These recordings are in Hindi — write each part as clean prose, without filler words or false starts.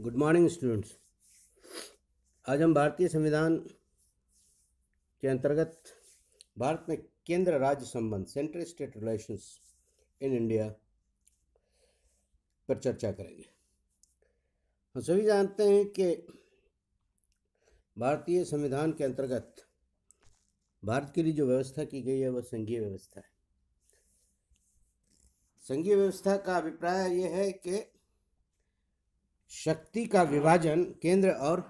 Good morning students. आज हम भारतीय संविधान के अंतर्गत भारत में केंद्र राज्य संबंध central state relations in India पर चर्चा करेंगे। हम सभी जानते हैं कि भारतीय संविधान के अंतर्गत भारत के लिए जो व्यवस्था की गई है वह संघीय व्यवस्था है। संघीय व्यवस्था का अभिप्राय यह है कि शक्ति का विभाजन केंद्र और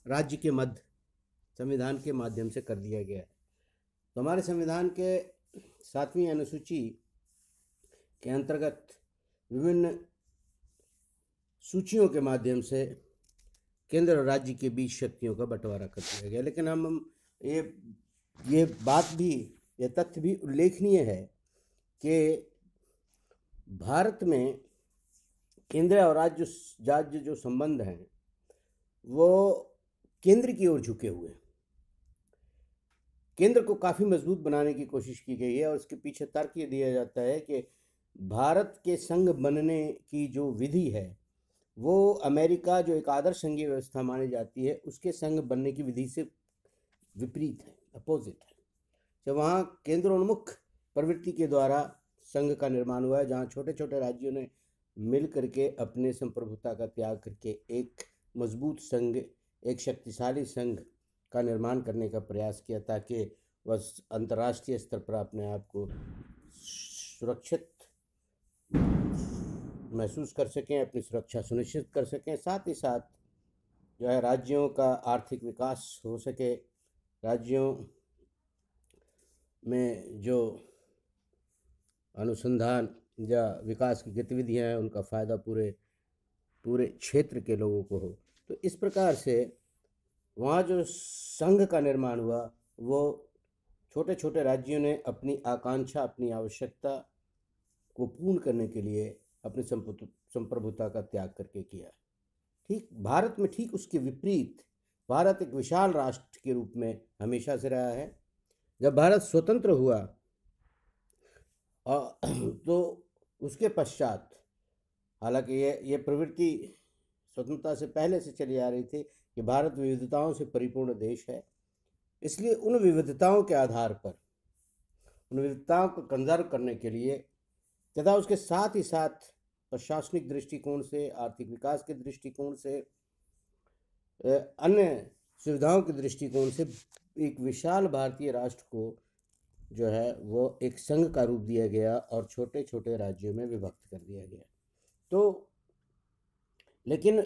राज्य के मध्य संविधान के माध्यम से कर दिया गया है। तो हमारे संविधान के 7वीं अनुसूची के अंतर्गत विभिन्न सूचियों के माध्यम से केंद्र और राज्य के बीच शक्तियों का बंटवारा कर दिया गया। लेकिन हम ये बात भी, ये तथ्य भी उल्लेखनीय है कि भारत में केंद्र और राज्य जो संबंध हैं वो केंद्र की ओर झुके हुए हैं। केंद्र को काफ़ी मजबूत बनाने की कोशिश की गई है और इसके पीछे तर्क ये दिया जाता है कि भारत के संघ बनने की जो विधि है वो अमेरिका, जो एक आदर्श संघीय व्यवस्था मानी जाती है, उसके संघ बनने की विधि से विपरीत है, अपोजिट है। जब वहाँ केंद्रोन्मुख प्रवृत्ति के द्वारा संघ का निर्माण हुआ है, जहाँ छोटे छोटे राज्यों ने मिल करके अपने संप्रभुता का त्याग करके एक मजबूत संघ, एक शक्तिशाली संघ का निर्माण करने का प्रयास किया ताकि वह अंतर्राष्ट्रीय स्तर पर अपने आप को सुरक्षित महसूस कर सकें, अपनी सुरक्षा सुनिश्चित कर सकें, साथ ही साथ जो है राज्यों का आर्थिक विकास हो सके, राज्यों में जो अनुसंधान या विकास की गतिविधियां हैं उनका फ़ायदा पूरे क्षेत्र के लोगों को हो। तो इस प्रकार से वहाँ जो संघ का निर्माण हुआ वो छोटे छोटे राज्यों ने अपनी आकांक्षा, अपनी आवश्यकता को पूर्ण करने के लिए अपनी संप्रभुता का त्याग करके किया। ठीक भारत में ठीक उसके विपरीत भारत एक विशाल राष्ट्र के रूप में हमेशा से रहा है। जब भारत स्वतंत्र हुआ तो उसके पश्चात, हालांकि ये प्रवृत्ति स्वतंत्रता से पहले से चली आ रही थी कि भारत विविधताओं से परिपूर्ण देश है, इसलिए उन विविधताओं के आधार पर उन विविधताओं को कंजर्व करने के लिए तथा उसके साथ ही साथ प्रशासनिक दृष्टिकोण से, आर्थिक विकास के दृष्टिकोण से, अन्य सुविधाओं के दृष्टिकोण से एक विशाल भारतीय राष्ट्र को जो है वो एक संघ का रूप दिया गया और छोटे छोटे राज्यों में विभक्त कर दिया गया। तो लेकिन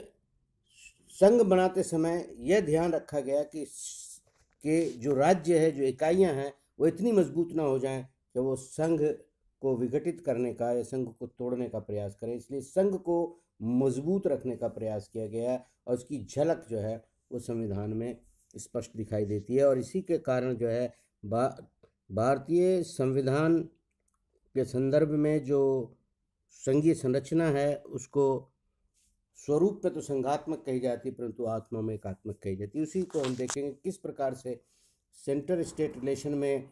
संघ बनाते समय यह ध्यान रखा गया कि जो राज्य है, जो इकाइयां हैं, वो इतनी मजबूत ना हो जाएं कि वो संघ को विघटित करने का या संघ को तोड़ने का प्रयास करें। इसलिए संघ को मजबूत रखने का प्रयास किया गया और उसकी झलक जो है वो संविधान में स्पष्ट दिखाई देती है। और इसी के कारण जो है भारतीय संविधान के संदर्भ में जो संघीय संरचना है उसको स्वरूप में तो संघात्मक कही जाती है, परंतु आत्मा में एकात्मक कही जाती है। उसी को हम देखेंगे किस प्रकार से सेंटर स्टेट रिलेशन में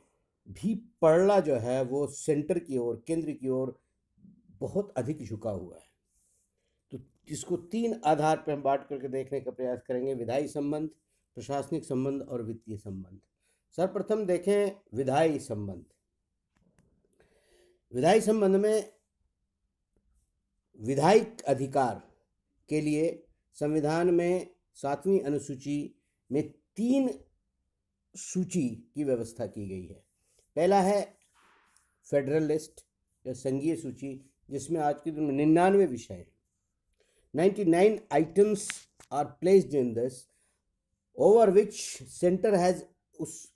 भी पड़ला जो है वो सेंटर की ओर, केंद्र की ओर बहुत अधिक झुका हुआ है। तो इसको 3 आधार पर हम बांट करके देखने का प्रयास करेंगे: विधायी संबंध, प्रशासनिक संबंध और वित्तीय संबंध। सर्वप्रथम देखें विधायी संबंध। विधायी संबंध में विधायिक अधिकार के लिए संविधान में 7वीं अनुसूची में 3 सूची की व्यवस्था की गई है। पहला है फेडरल लिस्ट या संघीय सूची, जिसमें आज के दिन में 99 विषय हैं। 99 items are placed in this, over which center has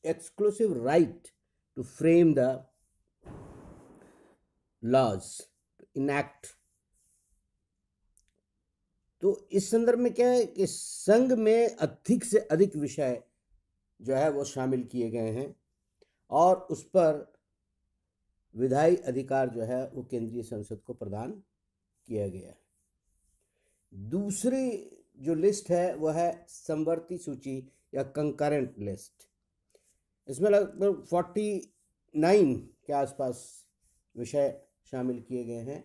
exclusive right to frame the laws, to enact। तो इस संदर्भ में क्या है कि संघ में अधिक से अधिक विषय जो है वो शामिल किए गए हैं और उस पर विधायी अधिकार जो है वो केंद्रीय संसद को प्रदान किया गया है। दूसरी जो लिस्ट है वह है समवर्ती सूची या कंकरेंट लिस्ट। इसमें लगभग 49 के आसपास विषय शामिल किए गए हैं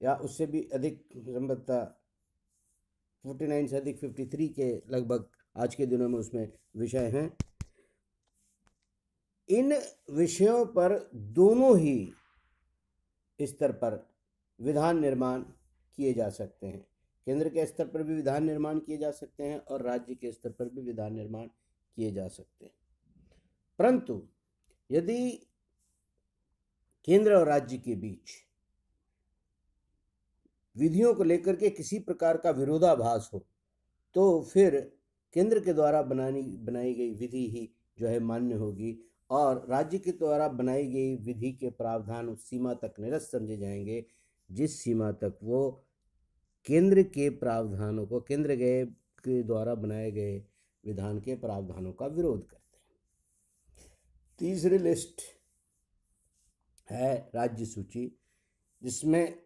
या उससे भी अधिक संभवतः 49 से अधिक 53 के लगभग आज के दिनों में उसमें विषय हैं। इन विषयों पर दोनों ही स्तर पर विधान निर्माण किए जा सकते हैं। केंद्र के स्तर पर भी विधान निर्माण किए जा सकते हैं और राज्य के स्तर पर भी विधान निर्माण किए जा सकते हैं। परंतु यदि केंद्र और राज्य के बीच विधियों को लेकर के किसी प्रकार का विरोधाभास हो तो फिर केंद्र के द्वारा बनाई गई विधि ही जो है मान्य होगी और राज्य के द्वारा बनाई गई विधि के प्रावधान उस सीमा तक निरस्त समझे जाएंगे जिस सीमा तक वो केंद्र के प्रावधानों को, केंद्र के द्वारा बनाए गए विधान के प्रावधानों का विरोध करते हैं। तीसरी लिस्ट है राज्य सूची, जिसमें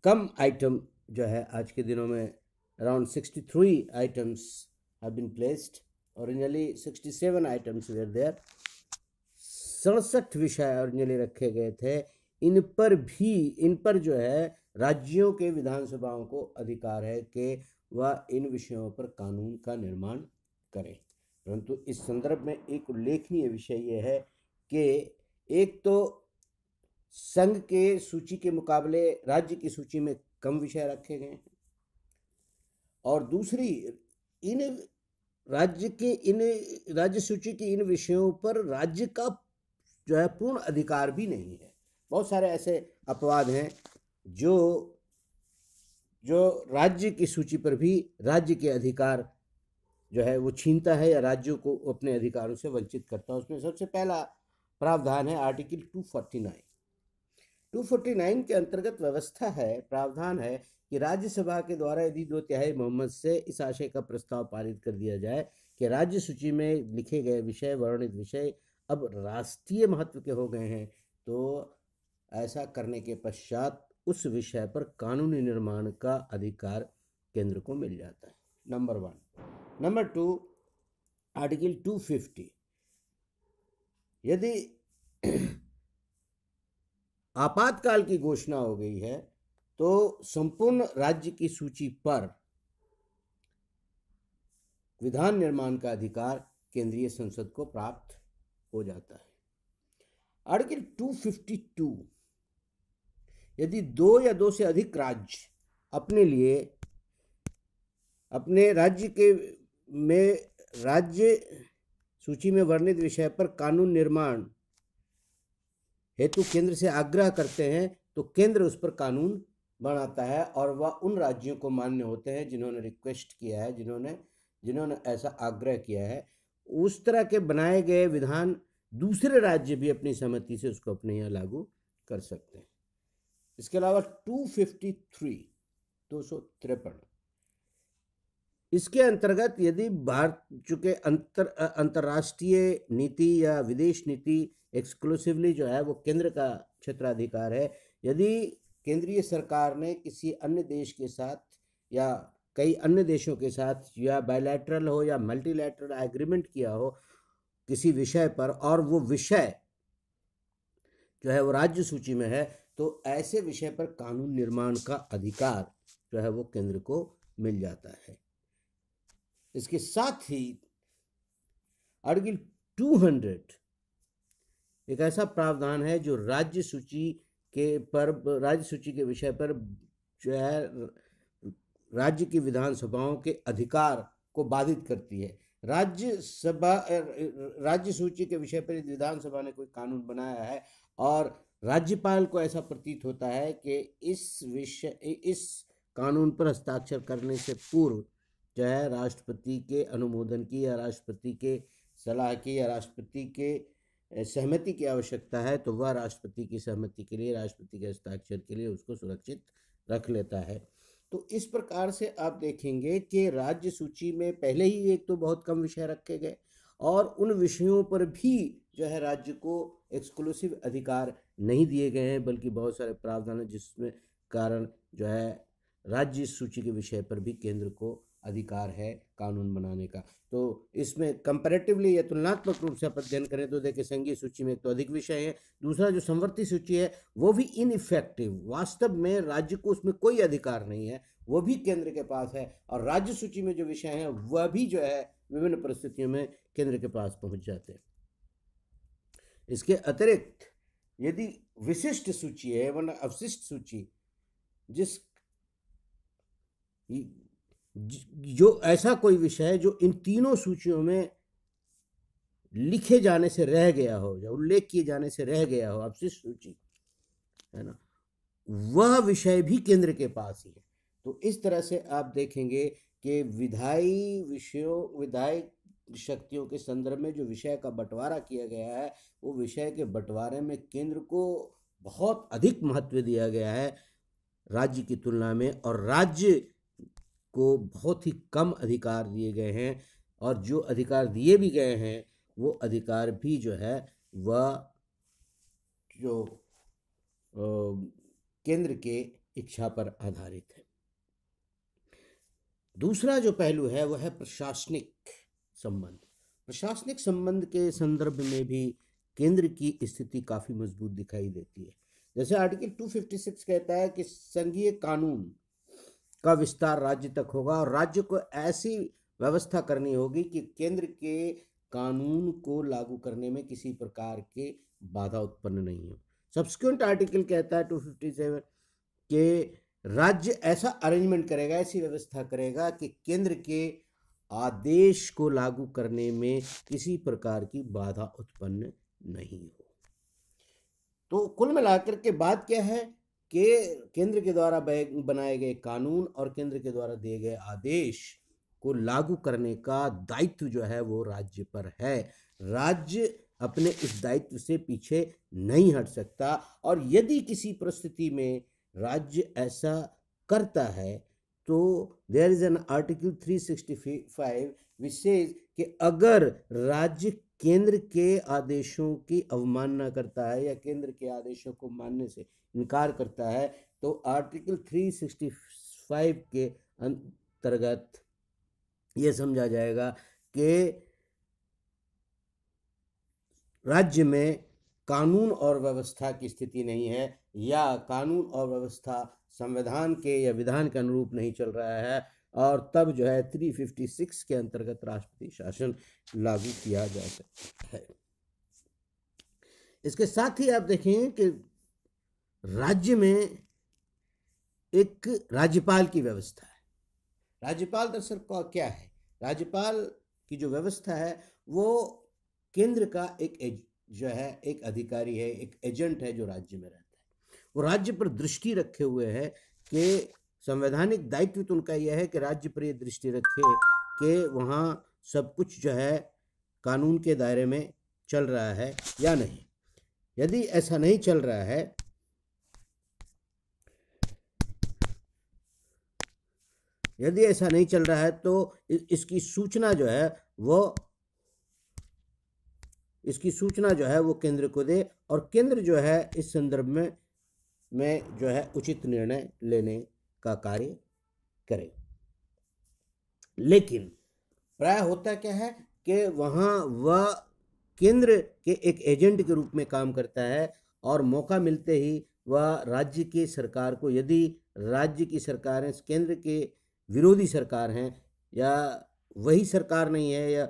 कम आइटम जो है आज के दिनों में around 63 items have been placed. Originally 67 items were there. 67 विषय ओरिजिनली रखे गए थे। इन पर जो है राज्यों के विधानसभाओं को अधिकार है कि वह इन विषयों पर कानून का निर्माण करें। परंतु इस संदर्भ में एक उल्लेखनीय विषय यह है कि एक तो संघ के सूची के मुकाबले राज्य की सूची में कम विषय रखे गए हैं और दूसरी इन राज्य सूची के इन विषयों पर राज्य का जो है पूर्ण अधिकार भी नहीं है। बहुत सारे ऐसे अपवाद हैं जो राज्य की सूची पर भी राज्य के अधिकार जो है वो छीनता है या राज्यों को अपने अधिकारों से वंचित करता है। उसमें सबसे पहला प्रावधान है आर्टिकल 249। 249 के अंतर्गत प्रावधान है कि राज्यसभा के द्वारा यदि 2/3 बहुमत से इस आशय का प्रस्ताव पारित कर दिया जाए कि राज्य सूची में लिखे गए विषय, वर्णित विषय अब राष्ट्रीय महत्व के हो गए हैं, तो ऐसा करने के पश्चात उस विषय पर कानूनी निर्माण का अधिकार केंद्र को मिल जाता है। नंबर 1। नंबर 2, आर्टिकल 250, यदि आपातकाल की घोषणा हो गई है तो संपूर्ण राज्य की सूची पर विधान निर्माण का अधिकार केंद्रीय संसद को प्राप्त हो जाता है। आर्टिकल 252, यदि 2 या 2 से अधिक राज्य अपने राज्य सूची में वर्णित विषय पर कानून निर्माण हेतु केंद्र से आग्रह करते हैं तो केंद्र उस पर कानून बनाता है और वह उन राज्यों को मान्य होते हैं जिन्होंने रिक्वेस्ट किया है, जिन्होंने ऐसा आग्रह किया है। उस तरह के बनाए गए विधान दूसरे राज्य भी अपनी सहमति से उसको अपने यहाँ लागू कर सकते हैं। इसके अलावा 253, इसके अंतर्गत यदि भारत चूंकि अंतर्राष्ट्रीय नीति या विदेश नीति एक्सक्लूसिवली जो है वो केंद्र का क्षेत्राधिकार है, यदि केंद्रीय सरकार ने किसी अन्य देश के साथ या कई अन्य देशों के साथ या बायलैटरल हो या मल्टीलैटरल एग्रीमेंट किया हो किसी विषय पर और वो विषय जो है वो राज्य सूची में है, तो ऐसे विषय पर कानून निर्माण का अधिकार जो है वो केंद्र को मिल जाता है। इसके साथ ही आर्टिकल 200 एक ऐसा प्रावधान है जो राज्य सूची के विषय पर जो है राज्य की विधानसभाओं के अधिकार को बाधित करती है। राज्य सूची के विषय पर विधानसभा ने कोई कानून बनाया है और राज्यपाल को ऐसा प्रतीत होता है कि इस कानून पर हस्ताक्षर करने से पूर्व जो है राष्ट्रपति के अनुमोदन की या राष्ट्रपति के सलाह की या राष्ट्रपति के सहमति की आवश्यकता है, तो वह राष्ट्रपति की सहमति के लिए, राष्ट्रपति के हस्ताक्षर के लिए उसको सुरक्षित रख लेता है। तो इस प्रकार से आप देखेंगे कि राज्य सूची में पहले ही एक तो बहुत कम विषय रखे गए और उन विषयों पर भी जो है राज्य को एक्सक्लूसिव अधिकार नहीं दिए गए हैं, बल्कि बहुत सारे प्रावधान हैं जिसमें कारण जो है राज्य सूची के विषय पर भी केंद्र को अधिकार है कानून बनाने का। तो इसमें कंपैरेटिवली या तुलनात्मक रूप से आप अध्ययन करें तो देखिए संघीय सूची में एक तो अधिक विषय है, दूसरा जो संवर्ती सूची है वो भी इनइफेक्टिव, वास्तव में राज्य को उसमें कोई अधिकार नहीं है, वो भी केंद्र के पास है, और राज्य सूची में जो विषय हैं वह भी जो है विभिन्न परिस्थितियों में केंद्र के पास पहुंच जाते हैं। इसके अतिरिक्त यदि विशिष्ट सूची है वरना अवशिष्ट सूची, जिस जो ऐसा कोई विषय है जो इन तीनों सूचियों में लिखे जाने से रह गया हो या उल्लेख किए जाने से रह गया हो, अवशिष्ट सूची है ना, वह विषय भी केंद्र के पास ही है। तो इस तरह से आप देखेंगे कि विधायी विषयों, विधायी शक्तियों के संदर्भ में जो विषय का बंटवारा किया गया है, वो विषय के बंटवारे में केंद्र को बहुत अधिक महत्व दिया गया है राज्य की तुलना में, और राज्य को बहुत ही कम अधिकार दिए गए हैं, और जो अधिकार दिए भी गए हैं वो अधिकार भी जो है वह जो केंद्र के इच्छा पर आधारित है। दूसरा जो पहलू है वह है प्रशासनिक संबंध। प्रशासनिक संबंध के संदर्भ में भी केंद्र की स्थिति काफ़ी मजबूत दिखाई देती है। जैसे आर्टिकल 256 कहता है कि संघीय कानून का विस्तार राज्य तक होगा, और राज्य को ऐसी व्यवस्था करनी होगी कि केंद्र के कानून को लागू करने में किसी प्रकार के बाधा उत्पन्न नहीं हो। सब्सिक्वेंट आर्टिकल कहता है 257 कि राज्य ऐसा अरेंजमेंट करेगा, ऐसी व्यवस्था करेगा कि केंद्र के आदेश को लागू करने में किसी प्रकार की बाधा उत्पन्न नहीं हो। तो कुल मिलाकर के बात क्या है कि केंद्र के द्वारा बनाए गए कानून और केंद्र के द्वारा दिए गए आदेश को लागू करने का दायित्व जो है वो राज्य पर है। राज्य अपने इस दायित्व से पीछे नहीं हट सकता, और यदि किसी परिस्थिति में राज्य ऐसा करता है तो there is an article 365 which says कि अगर राज्य केंद्र के आदेशों की अवमानना करता है या केंद्र के आदेशों को मानने से इनकार करता है, तो आर्टिकल 365 के अंतर्गत यह समझा जाएगा कि राज्य में कानून और व्यवस्था की स्थिति नहीं है, या कानून और व्यवस्था संविधान के या विधान के अनुरूप नहीं चल रहा है, और तब जो है 356 के अंतर्गत राष्ट्रपति शासन लागू किया जा सकता है। इसके साथ ही आप देखें कि राज्य में एक राज्यपाल की व्यवस्था है। राज्यपाल दरअसल क्या है? राज्यपाल की जो व्यवस्था है वो केंद्र का एक अधिकारी है, एक एजेंट है जो राज्य में रहता है। वो राज्य पर दृष्टि रखे हुए है कि संवैधानिक दायित्व तो उनका यह है कि राज्य पर ये दृष्टि रखे कि वहाँ सब कुछ जो है कानून के दायरे में चल रहा है या नहीं। यदि ऐसा नहीं चल रहा है तो इसकी सूचना जो है वो केंद्र को दे, और केंद्र जो है इस संदर्भ में जो है उचित निर्णय लेने का कार्य करे। लेकिन प्राय होता क्या है कि वहाँ वह केंद्र के एक एजेंट के रूप में काम करता है, और मौका मिलते ही वह राज्य की सरकार को, यदि राज्य की सरकारें केंद्र के विरोधी सरकार हैं या वही सरकार नहीं है, या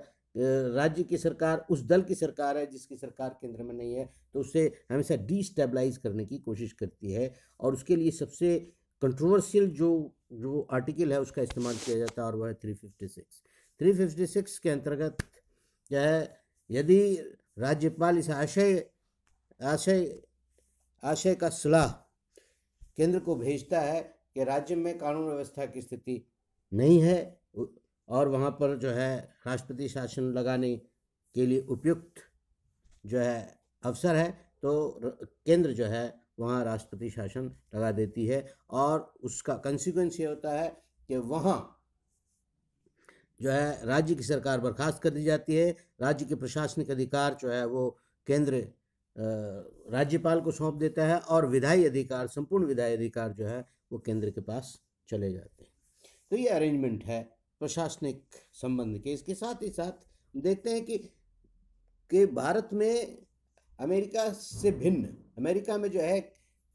राज्य की सरकार उस दल की सरकार है जिसकी सरकार केंद्र में नहीं है, तो उसे हमेशा डिस्टेबलाइज करने की कोशिश करती है। और उसके लिए सबसे कंट्रोवर्शियल जो आर्टिकल है उसका इस्तेमाल किया जाता है, और वह है 356 के अंतर्गत क्या है, यदि राज्यपाल इस आशय का सलाह केंद्र को भेजता है कि राज्य में कानून व्यवस्था की स्थिति नहीं है और वहाँ पर जो है राष्ट्रपति शासन लगाने के लिए उपयुक्त जो है अवसर है, तो केंद्र जो है वहाँ राष्ट्रपति शासन लगा देती है, और उसका कंसिक्वेंस ये होता है कि वहाँ जो है राज्य की सरकार बर्खास्त कर दी जाती है, राज्य के प्रशासनिक अधिकार जो है वो केंद्र राज्यपाल को सौंप देता है, और विधायी अधिकार, संपूर्ण विधायी अधिकार जो है वो केंद्र के पास चले जाते हैं। तो ये अरेंजमेंट है प्रशासनिक संबंध के। इसके साथ ही साथ देखते हैं कि भारत में अमेरिका से भिन्न, अमेरिका में जो है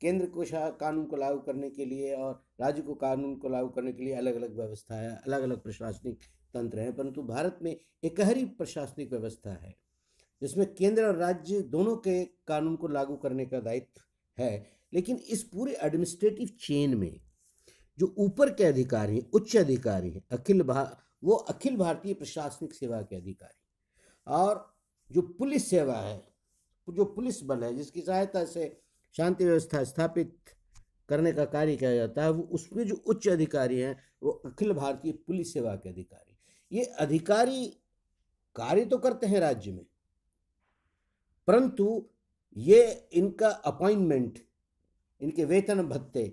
केंद्र को कानून को लागू करने के लिए और राज्य को कानून को लागू करने के लिए अलग अलग व्यवस्था है, अलग अलग प्रशासनिक तंत्र हैं, परंतु भारत में एकहरी प्रशासनिक व्यवस्था है जिसमें केंद्र और राज्य दोनों के कानून को लागू करने का दायित्व है। लेकिन इस पूरे एडमिनिस्ट्रेटिव चेन में जो ऊपर के अधिकारी हैं, उच्च अधिकारी हैं, वो अखिल भारतीय प्रशासनिक सेवा के अधिकारी, और जो पुलिस सेवा है, जो पुलिस बल है जिसकी सहायता से शांति व्यवस्था स्थापित करने का कार्य किया जाता है, वो उसमें जो उच्च अधिकारी हैं वो अखिल भारतीय पुलिस सेवा के अधिकारी। ये अधिकारी कार्य तो करते हैं राज्य में, परंतु ये इनका अपॉइंटमेंट, इनके वेतन भत्ते,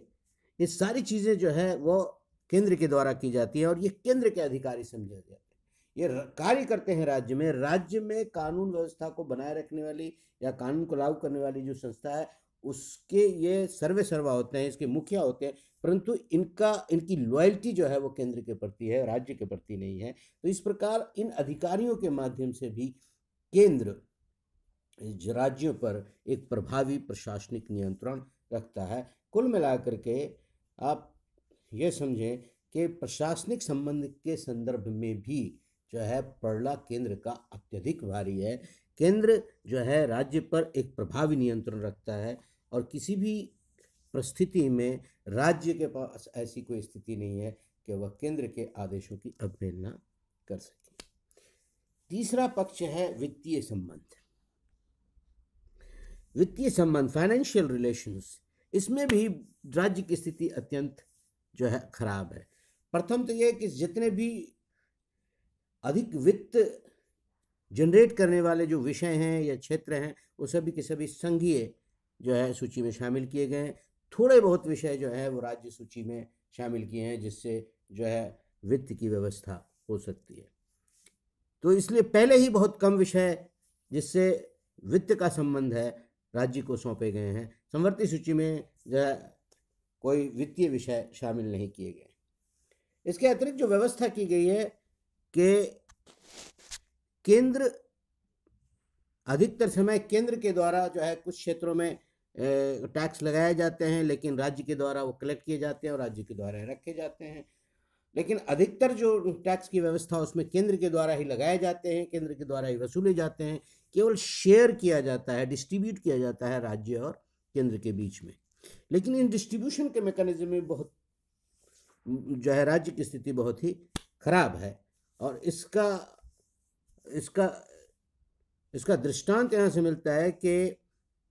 ये सारी चीज़ें जो है वो केंद्र के द्वारा की जाती है और ये केंद्र के अधिकारी समझे जाते हैं। ये कार्य करते हैं राज्य में। राज्य में कानून व्यवस्था को बनाए रखने वाली या कानून को लागू करने वाली जो संस्था है उसके ये सर्वे सर्वा होते हैं, इसके मुखिया होते हैं, परंतु इनकी लॉयल्टी जो है वो केंद्र के प्रति है, राज्य के प्रति नहीं है। तो इस प्रकार इन अधिकारियों के माध्यम से भी केंद्र राज्यों पर एक प्रभावी प्रशासनिक नियंत्रण रखता है। कुल मिलाकर के आप ये समझें कि प्रशासनिक संबंध के संदर्भ में भी जो है पड़ला केंद्र का अत्यधिक भारी है। केंद्र जो है राज्य पर एक प्रभावी नियंत्रण रखता है और किसी भी परिस्थिति में राज्य के पास ऐसी कोई स्थिति नहीं है कि वह केंद्र के आदेशों की अवहेलना कर सके। तीसरा पक्ष है वित्तीय संबंध। वित्तीय संबंध, फाइनेंशियल रिलेशंस, इसमें भी राज्य की स्थिति अत्यंत जो है खराब है। प्रथम तो यह कि जितने भी अधिक वित्त जनरेट करने वाले जो विषय हैं या क्षेत्र हैं वो सभी के सभी संघीय जो है सूची में शामिल किए गए हैं। थोड़े बहुत विषय जो है वो राज्य सूची में शामिल किए हैं जिससे जो है वित्त की व्यवस्था हो सकती है। तो इसलिए पहले ही बहुत कम विषय जिससे वित्त का संबंध है राज्य को सौंपे गए हैं। समवर्ती सूची में जो है कोई वित्तीय विषय शामिल नहीं किए गए। इसके अतिरिक्त जो व्यवस्था की गई है कि केंद्र अधिकतर समय केंद्र के द्वारा जो है कुछ क्षेत्रों में टैक्स लगाए जाते हैं, लेकिन राज्य के द्वारा वो कलेक्ट किए जाते हैं और राज्य के द्वारा रखे जाते हैं। लेकिन अधिकतर जो टैक्स की व्यवस्था उसमें केंद्र के द्वारा ही लगाए जाते हैं, केंद्र के द्वारा ही वसूले जाते हैं। केवल शेयर किया जाता है, डिस्ट्रीब्यूट किया जाता है राज्य और केंद्र के बीच में। लेकिन इन डिस्ट्रीब्यूशन के मैकेनिज्म में बहुत जो है राज्य की स्थिति बहुत ही खराब है और इसका दृष्टांत यहाँ से मिलता है कि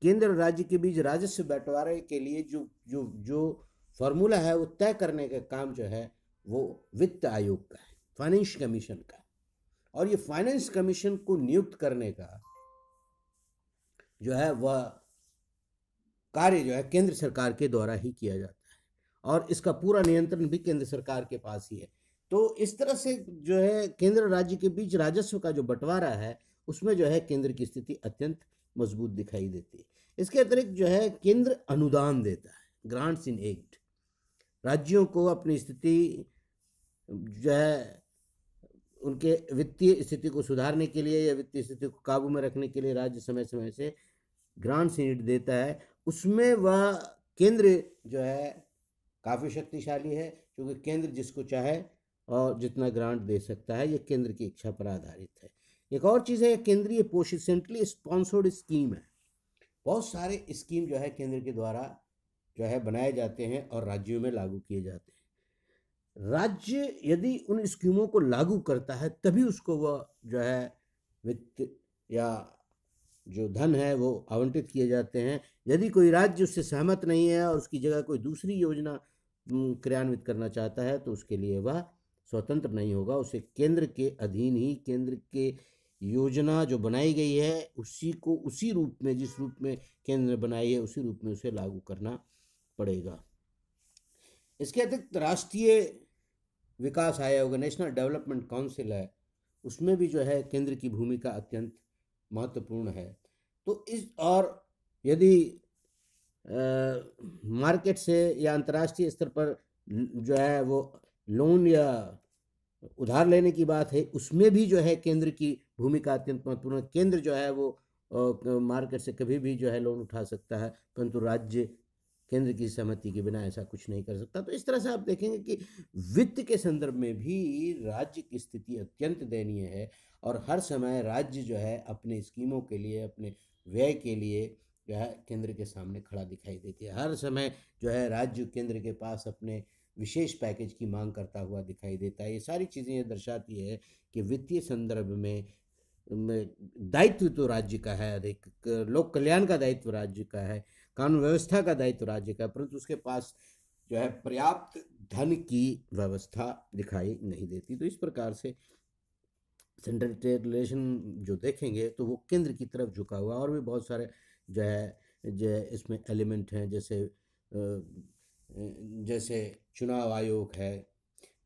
केंद्र और राज्य के बीच राजस्व बंटवारे के लिए जो फॉर्मूला है वो तय करने का काम जो है वो वित्त आयोग का है, फाइनेंस कमीशन का। और ये फाइनेंस कमीशन को नियुक्त करने का जो है वह कार्य जो है केंद्र सरकार के द्वारा ही किया जाता है और इसका पूरा नियंत्रण भी केंद्र सरकार के पास ही है। तो इस तरह से जो है केंद्र और राज्य के बीच राजस्व का जो बंटवारा है उसमें जो है केंद्र की स्थिति अत्यंत मजबूत दिखाई देती है। इसके अतिरिक्त जो है केंद्र अनुदान देता है, ग्रांट्स इन एड। राज्यों को अपनी स्थिति जो है उनके वित्तीय स्थिति को सुधारने के लिए या वित्तीय स्थिति को काबू में रखने के लिए राज्य समय समय से ग्रांट्स इन एड देता है। उसमें वह केंद्र जो है काफ़ी शक्तिशाली है क्योंकि केंद्र जिसको चाहे और जितना ग्रांट दे सकता है, ये केंद्र की इच्छा पर आधारित है। एक और चीज़ है केंद्रीय पोषित, सेंट्रली स्पॉन्सर्ड स्कीम है। बहुत सारे स्कीम जो है केंद्र के द्वारा जो है बनाए जाते हैं और राज्यों में लागू किए जाते हैं। राज्य यदि उन स्कीमों को लागू करता है तभी उसको वह जो है वित्त या जो धन है वो आवंटित किए जाते हैं। यदि कोई राज्य उससे सहमत नहीं है और उसकी जगह कोई दूसरी योजना क्रियान्वित करना चाहता है तो उसके लिए वह स्वतंत्र नहीं होगा। उसे केंद्र के अधीन ही केंद्र के योजना जो बनाई गई है उसी को उसी रूप में, जिस रूप में केंद्र ने बनाई है उसी रूप में उसे लागू करना पड़ेगा। इसके अतिरिक्त राष्ट्रीय विकास आयोग, नेशनल डेवलपमेंट काउंसिल है, उसमें भी जो है केंद्र की भूमिका अत्यंत महत्वपूर्ण है। तो इस और यदि मार्केट से या अंतर्राष्ट्रीय स्तर पर जो है वो लोन या उधार लेने की बात है, उसमें भी जो है केंद्र की भूमिका अत्यंत महत्वपूर्ण है। केंद्र जो है वो मार्केट से कभी भी जो है लोन उठा सकता है, परंतु राज्य केंद्र की सहमति के बिना ऐसा कुछ नहीं कर सकता। तो इस तरह से आप देखेंगे कि वित्त के संदर्भ में भी राज्य की स्थिति अत्यंत दयनीय है, और हर समय राज्य जो है अपने स्कीमों के लिए, अपने व्यय के लिए जो है केंद्र के सामने खड़ा दिखाई देती है। हर समय जो है राज्य केंद्र के पास अपने विशेष पैकेज की मांग करता हुआ दिखाई देता है। ये सारी चीज़ें ये दर्शाती है कि वित्तीय संदर्भ में दायित्व तो राज्य का है, अधिक लोक कल्याण का दायित्व राज्य का है, कानून व्यवस्था का दायित्व राज्य का है, परंतु उसके पास जो है पर्याप्त धन की व्यवस्था दिखाई नहीं देती। तो इस प्रकार से सेंट्रल स्टेट रिलेशन जो देखेंगे तो वो केंद्र की तरफ झुका हुआ। और भी बहुत सारे जो है इसमें एलिमेंट हैं, जैसे चुनाव आयोग है,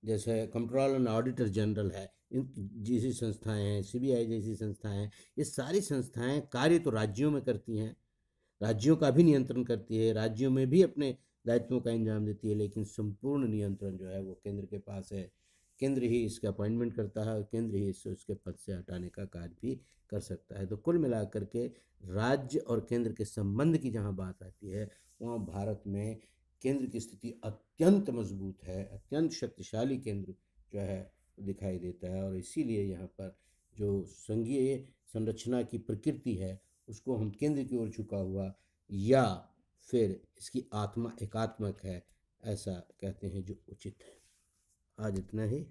जैसे कंट्रोलर एंड ऑडिटर जनरल है, इन जैसी संस्थाएं हैं, सीबीआई जैसी संस्थाएं हैं। ये सारी संस्थाएं कार्य तो राज्यों में करती हैं, राज्यों का भी नियंत्रण करती है, राज्यों में भी अपने दायित्वों का इंजाम देती है, लेकिन संपूर्ण नियंत्रण जो है वो केंद्र के पास है। केंद्र ही इसका अपॉइंटमेंट करता है और केंद्र ही इसे उसके पद से हटाने का कार्य भी कर सकता है। तो कुल मिलाकर के राज्य और केंद्र के संबंध की जहाँ बात आती है, वहाँ भारत में केंद्र की स्थिति अत्यंत मजबूत है, अत्यंत शक्तिशाली केंद्र जो है दिखाई देता है। और इसीलिए यहाँ पर जो संघीय संरचना की प्रकृति है उसको हम केंद्र की ओर झुका हुआ, या फिर इसकी आत्मा एकात्मक है, ऐसा कहते हैं जो उचित है। आज इतना ही।